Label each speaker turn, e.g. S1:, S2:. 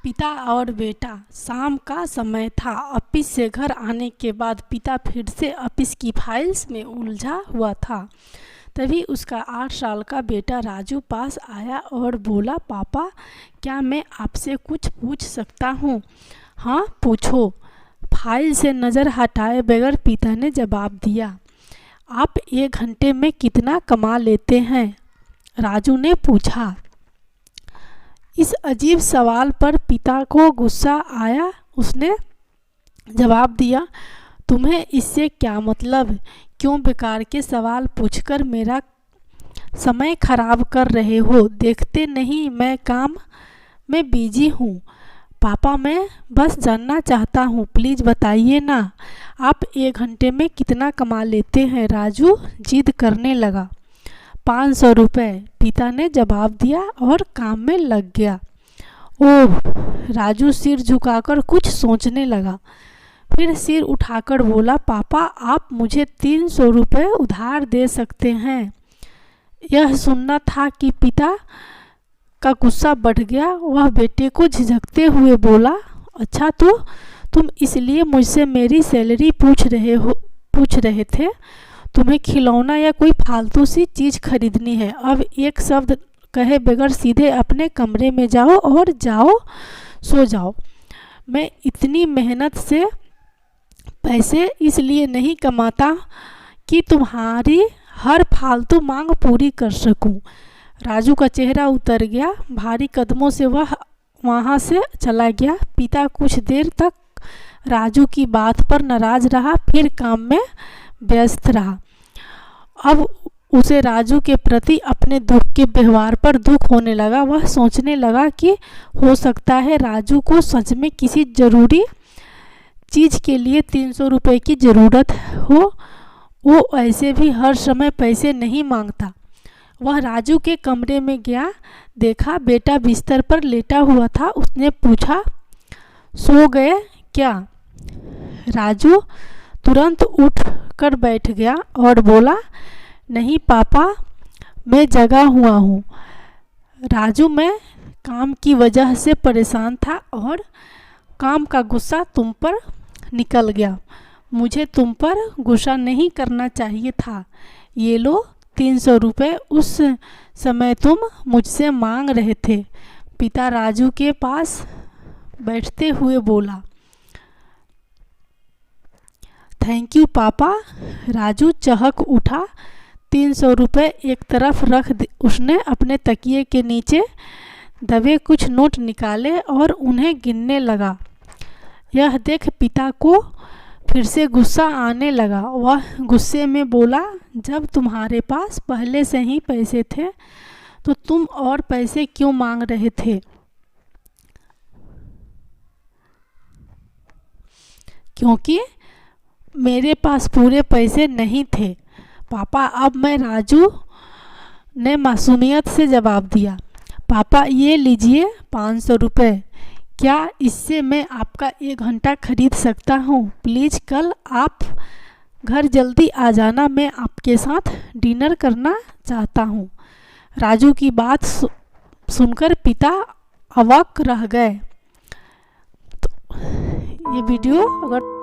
S1: पिता और बेटा। शाम का समय था। ऑफिस से घर आने के बाद पिता फिर से ऑफिस की फाइल्स में उलझा हुआ था। तभी उसका 8 साल का बेटा राजू पास आया और बोला, पापा क्या मैं आपसे कुछ पूछ सकता हूँ? हाँ पूछो। फाइल से नज़र हटाए बगैर पिता ने जवाब दिया। आप 1 घंटे में कितना कमा लेते हैं? राजू ने पूछा। इस अजीब सवाल पर पिता को गुस्सा आया। उसने जवाब दिया, तुम्हें इससे क्या मतलब? क्यों बेकार के सवाल पूछकर मेरा समय खराब कर रहे हो? देखते नहीं मैं काम में बिजी हूँ। पापा मैं बस जानना चाहता हूँ, प्लीज़ बताइए ना। आप 1 घंटे में कितना कमा लेते हैं? राजू जिद करने लगा। 500 रुपये, पिता ने जवाब दिया और काम में लग गया। ओह! राजू सिर झुकाकर कुछ सोचने लगा। फिर सिर उठाकर बोला, पापा आप मुझे 300 रुपये उधार दे सकते हैं। यह सुनना था कि पिता का गुस्सा बढ़ गया। वह बेटे को झिझकते हुए बोला, अच्छा तो तुम इसलिए मुझसे मेरी सैलरी पूछ रहे थे? तुम्हें खिलौना या कोई फालतू सी चीज़ खरीदनी है? अब एक शब्द कहे बगैर सीधे अपने कमरे में जाओ और सो जाओ। मैं इतनी मेहनत से पैसे इसलिए नहीं कमाता कि तुम्हारी हर फालतू मांग पूरी कर सकूं। राजू का चेहरा उतर गया। भारी कदमों से वह वहां से चला गया। पिता कुछ देर तक राजू की बात पर नाराज रहा, फिर काम में व्यस्त रहा। अब उसे राजू के प्रति अपने दुख के व्यवहार पर दुख होने लगा। वह सोचने लगा कि हो सकता है राजू को सच में किसी ज़रूरी चीज़ के लिए 300 रुपये की ज़रूरत हो। वो ऐसे भी हर समय पैसे नहीं मांगता। वह राजू के कमरे में गया। देखा बेटा बिस्तर पर लेटा हुआ था। उसने पूछा, सो गए क्या? राजू तुरंत उठ कर बैठ गया और बोला, नहीं पापा मैं जगा हुआ हूँ। राजू मैं काम की वजह से परेशान था और काम का गुस्सा तुम पर निकल गया। मुझे तुम पर गुस्सा नहीं करना चाहिए था। ये लो 300 रुपये, उस समय तुम मुझसे मांग रहे थे। पिता राजू के पास बैठते हुए बोला। थैंक यू पापा। राजू चहक उठा। 300 रुपये एक तरफ रख उसने अपने तकिए के नीचे दबे कुछ नोट निकाले और उन्हें गिनने लगा। यह देख पिता को फिर से गुस्सा आने लगा। वह गुस्से में बोला, जब तुम्हारे पास पहले से ही पैसे थे तो तुम और पैसे क्यों मांग रहे थे? क्योंकि मेरे पास पूरे पैसे नहीं थे पापा। अब मैं राजू ने मासूमियत से जवाब दिया। पापा ये लीजिए 500 रुपये। क्या इससे मैं आपका 1 घंटा खरीद सकता हूँ? प्लीज़ कल आप घर जल्दी आ जाना। मैं आपके साथ डिनर करना चाहता हूँ। राजू की बात सुनकर पिता अवाक रह गए। तो ये वीडियो अगर